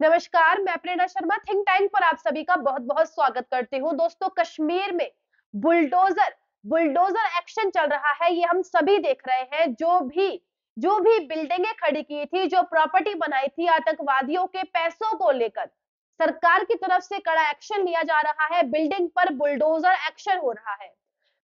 नमस्कार, मैं प्रेरणा Sharma think tank पर आप सभी का बहुत-बहुत स्वागत करती हूँ। दोस्तों, कश्मीर में बुलडोजर बुलडोजर एक्शन चल रहा है, ये हम सभी देख रहे हैं। जो भी बिल्डिंगें खड़ी की थी, जो प्रॉपर्टी बनाई थी आतंकवादियों के पैसों को लेकर, सरकार की तरफ से कड़ा एक्शन लिया जा रहा है। बिल्डिंग पर बुलडोजर एक्शन हो रहा है।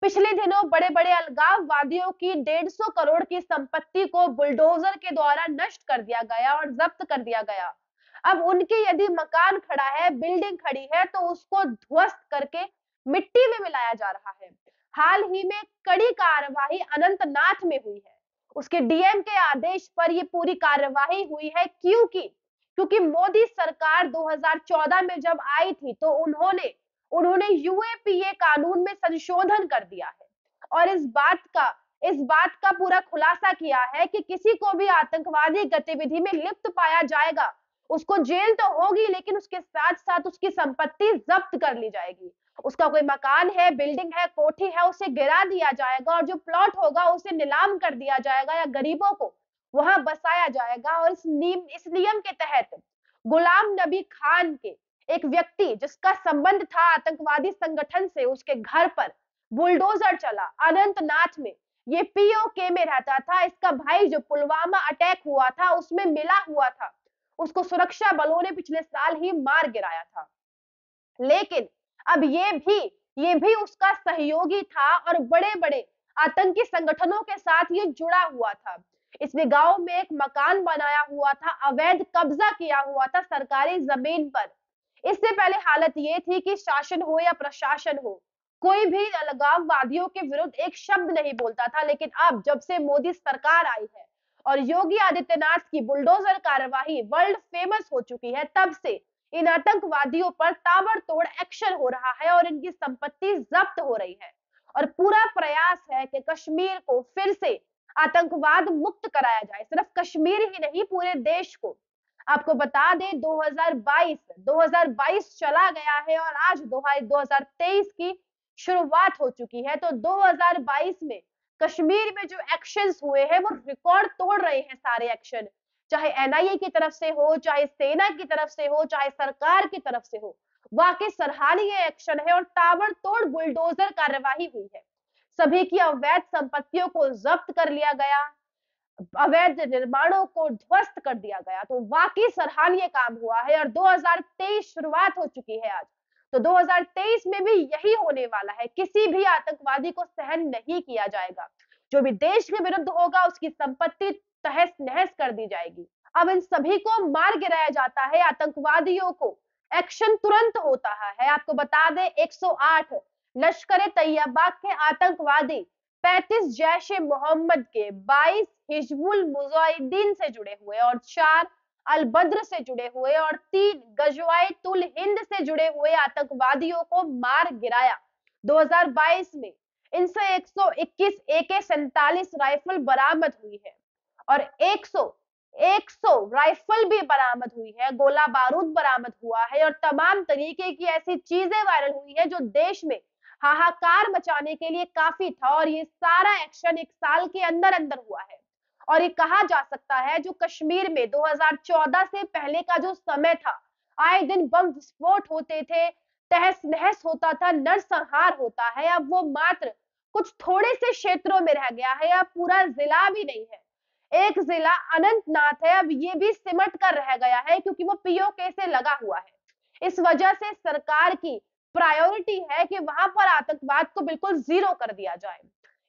पिछले दिनों बड़े-बड़े अलगाववादियों की 150 करोड़ की संपत्ति को बुलडोजर के द्वारा नष्ट कर दिया गया और जब्त कर दिया गया। अब उनके यदि मकान खड़ा है, बिल्डिंग खड़ी है, तो उसको ध्वस्त करके मिट्टी में मिलाया जा रहा है। हाल ही में कड़ी कार्रवाई अनंतनाग में हुई है। उसके डीएम के आदेश पर ये पूरी कार्रवाई हुई है, क्योंकि क्योंकि मोदी सरकार 2014 में जब आई थी, तो उन्होंने उन्होंने यूएपीए कानून में संशोधन कर दिया है और इस बात का पूरा खुलासा किया है कि किसी को भी आतंकवादी गतिविधि में लिप्त पाया जाएगा, उसको जेल तो होगी, लेकिन उसके साथ-साथ उसकी संपत्ति जब्त कर ली जाएगी। उसका कोई मकान है, बिल्डिंग है, कोठी है, उसे गिरा दिया जाएगा और जो प्लॉट होगा उसे नीलाम कर दिया जाएगा या गरीबों को वहां बसाया जाएगा। और इस नियम के तहत गुलाम नबी खान के एक व्यक्ति जिसका संबंध था आतंकवादी संगठन से, उसके घर पर बुलडोजर चला अनंतनाग में। ये पीओके में रहता था। इसका भाई जो पुलवामा अटैक हुआ था उसमें मिला हुआ था, उसको सुरक्षा बलों ने पिछले साल ही मार गिराया था। लेकिन अब ये भी उसका सहयोगी था और बड़े-बड़े आतंकी संगठनों के साथ ये जुड़ा हुआ था। इसने गांव में एक मकान बनाया हुआ था, अवैध कब्जा किया हुआ था सरकारी जमीन पर। इससे पहले हालत ये थी कि शासन हो या प्रशासन हो, कोई भी अलगाववादियों के विरुद्ध एक शब्द नहीं बोलता था। लेकिन अब जब से मोदी सरकार आई है और योगी आदित्यनाथ की बुलडोजर कार्यवाही वर्ल्ड फेमस हो चुकी है, तब से इन आतंकवादियों पर ताबड़तोड़ एक्शन हो रहा है और इनकी संपत्ति जब्त हो रही है। और पूरा प्रयास है कि कश्मीर को फिर से आतंकवाद मुक्त कराया जाए। सिर्फ कश्मीर ही नहीं, पूरे देश को। आपको बता दें, 2022 चला गया है और आज 2023 की शुरुआत हो चुकी है। तो 2022 में कश्मीर में जो एक्शंस हुए हैं वो रिकॉर्ड तोड़ रहे हैं सारे एक्शन, चाहे एनआईए की तरफ से हो, चाहे सेना की तरफ से हो, चाहे सरकार की तरफ से हो। वाकई सराहनीय एक्शन है और ताबड़तोड़ बुलडोजर कार्यवाही हुई है। सभी की अवैध संपत्तियों को जब्त कर लिया गया, अवैध निर्माणों को ध्वस्त कर दिया गया। तो वाकई सराहनीय काम हुआ है और 2023 शुरुआत हो चुकी है आज। तो 2023 में भी यही होने वाला है। किसी भी आतंकवादी को सहन नहीं किया जाएगा। जो भी देश के विरुद्ध होगा उसकी संपत्ति तहस नहस कर दी जाएगी। अब इन सभी को मार गिराया जाता है, आतंकवादियों को एक्शन तुरंत होता है। आपको बता दें, 108 लश्कर ए तैयबा के आतंकवादी, 35 जैश ए मोहम्मद के, 22 हिजबुल मुजाहिदीन से जुड़े हुए और 4 अल बद्र से जुड़े हुए और 3 गजवाए-तुल हिंद से जुड़े हुए आतंकवादियों को मार गिराया 2022 में। इनसे 121 AK-47 राइफल बरामद हुई है और 100 राइफल भी बरामद हुई है, गोला बारूद बरामद हुआ है और तमाम तरीके की ऐसी चीजें वायरल हुई है जो देश में हाहाकार मचाने के लिए काफी था। और ये सारा एक्शन 1 साल के अंदर-अंदर हुआ है। और ये कहा जा सकता है, जो कश्मीर में 2014 से पहले का जो समय था, आए दिन बम विस्फोट होते थे, तहस-नहस होता था, नरसंहार होता है, अब वो मात्र कुछ थोड़े से क्षेत्रों में रह गया है, अब पूरा जिला भी नहीं है। एक जिला अनंतनाग है, अब ये भी सिमट कर रह गया है, क्योंकि वो पीओके से लगा हुआ है। इस वजह से सरकार की प्रायोरिटी है कि वहां पर आतंकवाद को बिल्कुल जीरो कर दिया जाए।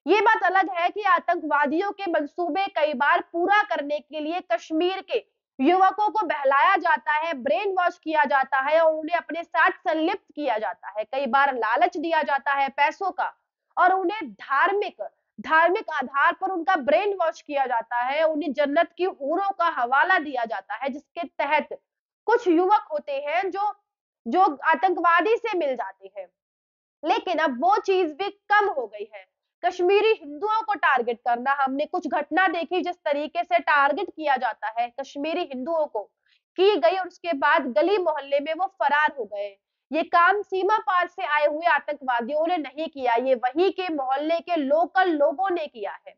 ये बात अलग है कि आतंकवादियों के मंसूबे कई बार पूरा करने के लिए कश्मीर के युवकों को बहलाया जाता है, ब्रेन वॉश किया जाता है और उन्हें अपने साथ संलिप्त किया जाता है। कई बार लालच दिया जाता है पैसों का और उन्हें धार्मिक धार्मिक आधार पर उनका ब्रेन वॉश किया जाता है, उन्हें जन्नत की हूरों का हवाला दिया जाता है, जिसके तहत कुछ युवक होते हैं जो जो आतंकवादी से मिल जाते हैं। लेकिन अब वो चीज भी कम हो गई है। कश्मीरी हिंदुओं को टारगेट करना, हमने कुछ घटना देखी जिस तरीके से टारगेट किया जाता है कश्मीरी हिंदुओं को, की गई और उसके बाद गली मोहल्ले में वो फरार हो गए। ये काम सीमा पार से आए हुए आतंकवादियों ने नहीं किया, ये वहीं के मोहल्ले के लोकल लोगों ने किया है,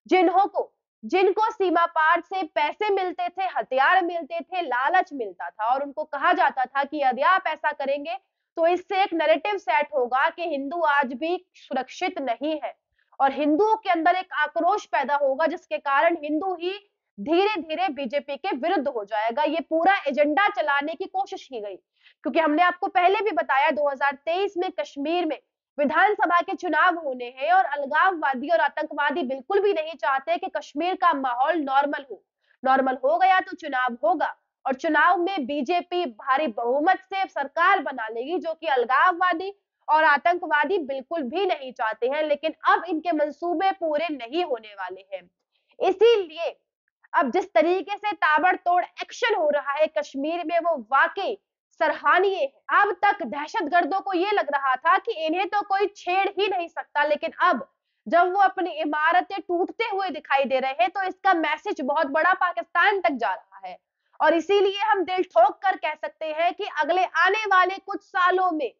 जिन्हों को जिनको सीमा पार से पैसे मिलते थे, हथियार मिलते थे, लालच मिलता था और उनको कहा जाता था कि यदि आप ऐसा करेंगे तो इससे एक नैरेटिव सेट होगा कि हिंदू आज भी सुरक्षित नहीं है और हिंदुओं के अंदर एक आक्रोश पैदा होगा जिसके कारण हिंदू ही धीरे धीरे बीजेपी के विरुद्ध हो जाएगा। ये पूरा एजेंडा चलाने की कोशिश की गई क्योंकि हमने आपको पहले भी बताया 2023 में कश्मीर में विधानसभा के चुनाव होने हैं और अलगाववादी और आतंकवादी बिल्कुल भी नहीं चाहते कि कश्मीर का माहौल नॉर्मल हो गया तो चुनाव होगा और चुनाव में बीजेपी भारी बहुमत से सरकार बना लेगी जो कि अलगाववादी और आतंकवादी बिल्कुल भी नहीं चाहते हैं। लेकिन अब इनके मंसूबे पूरे नहीं होने वाले हैं। इसीलिए अब जिस तरीके से ताबड़तोड़ एक्शन हो रहा है कश्मीर में वो वाकई सराहनीय है। अब तक दहशतगर्दों को ये लग रहा था कि इन्हें तो कोई छेड़ ही नहीं सकता, लेकिन अब जब वो अपनी इमारतें टूटते हुए दिखाई दे रहे हैं तो इसका मैसेज बहुत बड़ा पाकिस्तान तक जा रहा है और इसीलिए हम दिल ठोक कर कह सकते हैं कि अगले आने वाले कुछ सालों में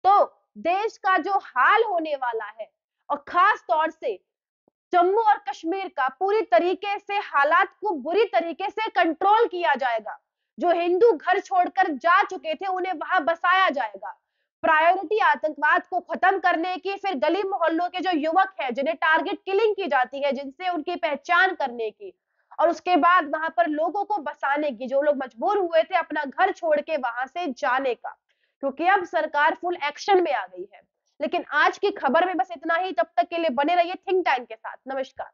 तो देश का जो हाल होने वाला है और खास तौर से जम्मू और कश्मीर का पूरी तरीके से हालात को बुरी तरीके से कंट्रोल किया जाएगा। जो हिंदू घर छोड़कर जा चुके थे उन्हें वहां बसाया जाएगा। प्रायोरिटी आतंकवाद को खत्म करने की, फिर गली मोहल्लों के जो युवक हैं जिन्हें टारगेट किलिंग की जाती है, जिनसे उनकी पहचान करने की और उसके बाद वहां पर लोगों को बसाने की, जो लोग मजबूर हुए थे अपना घर छोड़ के वहां से जाने का, क्योंकि अब सरकार फुल एक्शन में आ गई है। लेकिन आज की खबर में बस इतना ही। तब तक के लिए बने रहिए थिंक टैंक के साथ। नमस्कार।